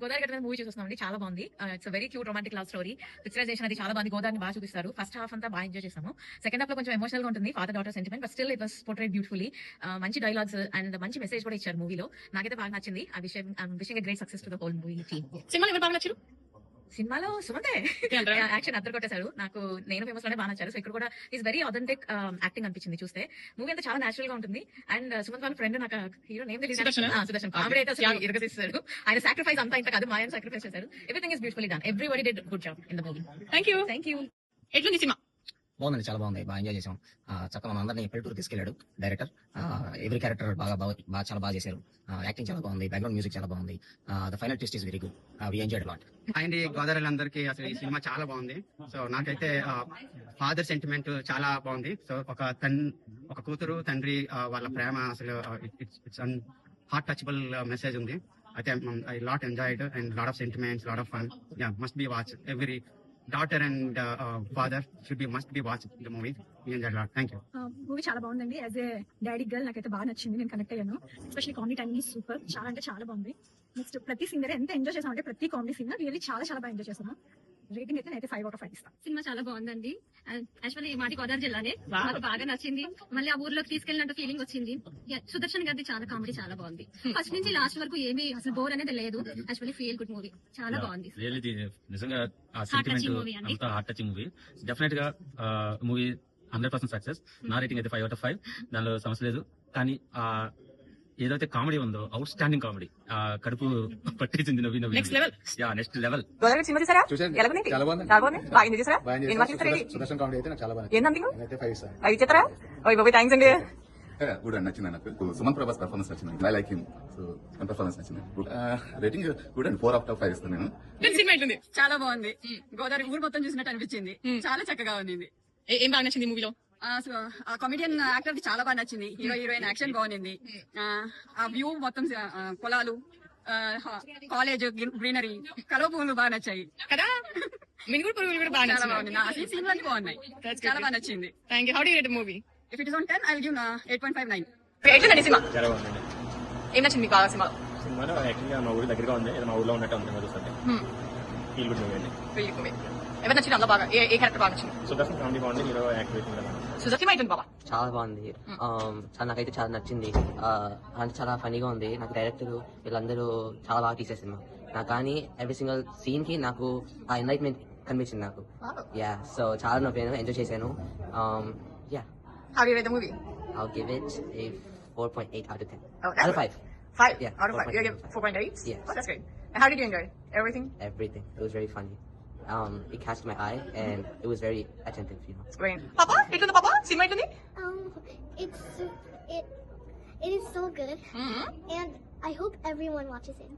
గోదావరి గట్ట మూవీ చూస్తున్నామండి, చాలా బాగుంది. It's very cute romantic love story. Picturisation అది చాలా బాగుంది. గోదావరిని బాగా చూపిస్తారు. ఫస్ట్ హాఫ్ అంతా బాగా ఎంజాయ్ చేసాము. సెకండ్ హాఫ్ లో కొంచెం ఎమోషనల్ గా ఉంటుంది, father daughter sentiment, but still it was portrayed beautifully. మంచి డైలాగ్స్ అండ్ మంచి మెసేజ్ కూడా ఇచ్చారు మూవీలో. నాకైతే బాగా నచ్చింది. ఆ విషయం wishing great success to the whole movie team. సినిమాలో ఎవరు బాగా నచ్చారు? సినిమాలో సుమంతే యాక్షన్ అద్దరు కొట్టేశారు. నాకు నేను ఫేమస్ లోనే బాగా నచ్చారు. సో ఇక్కడ కూడా ఈస్ వెరీ అథెంటిక్ యాక్టింగ్ అనిపించింది చూస్తే. మూవీ అంతా చాలా నేచురల్ గా ఉంటుంది. అండ్ సుమంత్ వాళ్ళ ఫ్రెండ్, నాకు హీరో నేమ్ తెలియదు, సుదర్శన్ కామెడీ అయితే అసలు ఇరగదీస్తారు. ఆయన సాక్రిఫైస్ అంతా ఇంత కాదు, మాయన్ సాక్రిఫైస్ చేశారు. Everything is beautifully done. Everybody did good job in the movie. Thank you. ఎట్లుంది సినిమా? బాగుందండి, చాలా బాగుంది, బాగా ఎంజాయ్ చేసాం. చక్కగా మన అందరినీ పల్లెటూరు తీసుకెళ్లాడు డైరెక్టర్. ఎవ్రీ క్యారెక్టర్ చాలా బాగా చేశారు. యాక్టింగ్ చాలా బాగుంది, బ్యాక్గ్రౌండ్ మ్యూజిక్ చాలా బాగుంది. The final twist is very good. We enjoyed lot. And గోదావరిలందరికీ అసలు ఈ సినిమా చాలా బాగుంది. సో నాకైతే ఫాదర్ సెంటిమెంట్ చాలా బాగుంది. సో ఒక కూతురు తండ్రి వాళ్ళ ప్రేమ అసలు ఇట్స్ హార్ట్ టచబుల్ మెసేజ్ ఉంది. అయితే I lot enjoyed and lot of sentiments, lot of fun. Must be watch. Every daughter and father must be watched the movie. We enjoyed a lot. Thank you. Movie చాలా బాగుందండి. As a daddy girl నాకైతే బాగా నచ్చింది. నేను connect అయ్యాను. Especially comedy timing super, చాలా అంటే చాలా బాగుంది. నెక్స్ట్ ప్రతి సింగర్ ఎంత ఎంజాయ్ చేసాం అంటే ప్రతి కామెడీ సింగర్ రియల్లీ చాలా బాగా ఎంజాయ్ చేసాను. రేటింగ్ అయితే నేనైతే 5 out of 5 ఇస్తాను. సినిమా చాలా బాగుందండి. యాక్చువల్లీ మాది గోదావరి జిల్లానే, నాకు బాగా నచ్చింది. మళ్ళీ ఆ ఊర్లోకి తీసుకెళ్ళినట్టు ఫీలింగ్ వచ్చింది. సుదర్శన్ గారి చాలా కామెడీ చాలా బాగుంది. ఫస్ట్ నుంచి లాస్ట్ వరకు ఏమీ అసలు బోర్ అనేది లేదు. యాక్చువల్లీ ఫీల్ గుడ్ మూవీ, చాలా బాగుంది. నిజంగా ఆ సెంటిమెంట్ అంతా హార్ట్ టచింగ్ మూవీ. డెఫినెట్ గా మూవీ 100% సక్సెస్. నా రేటింగ్ అయితే 5 out of 5. దానిలో సమస్య లేదు. కానీ ఏదైతే కామెడీ ఉందో అవుట్ స్టాండింగ్ కామెడీ, కడుపు పట్టేసింది. Next level. గోదావరి సినిమా చూసారా? చాలా బాగుంది. బాగా ఎంజాయ్ చేసారా? సుదర్శన్ కామెడీ అయితే నాకు చాలా బాగా ఏంటంటే నచ్చింది. 5 ఇస్తాను. అవి ఇచ్చేస్తారా? ఓయ్ బాబు, థ్యాంక్స్ అండి. గుడ్ అండి, నచ్చింది నాకు. సుమంత్ ప్రభాస్ పర్ఫార్మెన్స్ నచ్చింది. I like him. So performance నచ్చింది. Rating good and 4 out of 5 ఇస్తాను నేను. సినిమా ఎట్లుంది? చాలా బాగుంది. గోదావరి ఊరు మొత్తం చూసినట్టు అనిపించింది. చాలా చక్కగా ఉంది. ఏం బాగా నచ్చింది మూవీలో? కామెడియన్ యాక్టర్ చాలా బాగా నచ్చింది. హీరోయిన్ యాక్షన్ బాగుంది. ఆ వ్యూ మొత్తం పొలాలు, కాలేజ్ గ్రీనరీ, కలవ పువ్వులు బాగా నచ్చాయి కదా. మినుగుడు పురుగులు కూడా బాగా చాలా బాగుంది. ఆ సీన్లు అన్ని బాగున్నాయి. చాలా బాగా నచ్చింది. Thank you. How do you rate the movie? If it is on 10 I will give 8.59. ఎట్లుందండి సినిమా? చాలా బాగుంది. ఏం నచ్చింది మీకు బాగా సినిమాలో? సినిమాలో యాక్చువల్గా మా ఊరి దగ్గరగా ఉంది, మా ఊర్లో ఉన్నట్టు ఉంది. చూస్తుంటే ఫీల్ గుడ్ మూవీ అండి. ఎవరు నచ్చింది అందులో బాగా? ఏ క్యారెక్టర్ బాగా నచ్చింది? సుదర్శన్ కామెడీ బాగుంది, హీరో యాక్టివేషన్ కూడా సుజకి మైతుంది బాబా. చాలా బాగుంది. నాకైతే చాలా నచ్చింది. అంటే చాలా ఫనీగా ఉంది. నాకు డైరెక్టర్ వీళ్ళందరూ చాలా బాగా తీసే సినిమా. నాకు కానీ ఎవ్రీ సింగిల్ సీన్ కి నాకు ఆ ఎన్లైట్మెంట్ కనిపించింది నాకు. సో చాలా నవ్వాను, ఎంజాయ్ చేశాను. How do you rate the movie? I'll give it a 4.8 out of 10. Out of 5. 5? Yeah, Out of 5. You give 4.8? Yes. Oh, that's great. And how did you enjoy it? Everything? Everything. It was very funny. It catched my eye and it was very attentive, you know. Great. Papa? Etlunda Papa? Cinema etlundi? It is so good. And I hope everyone watches it.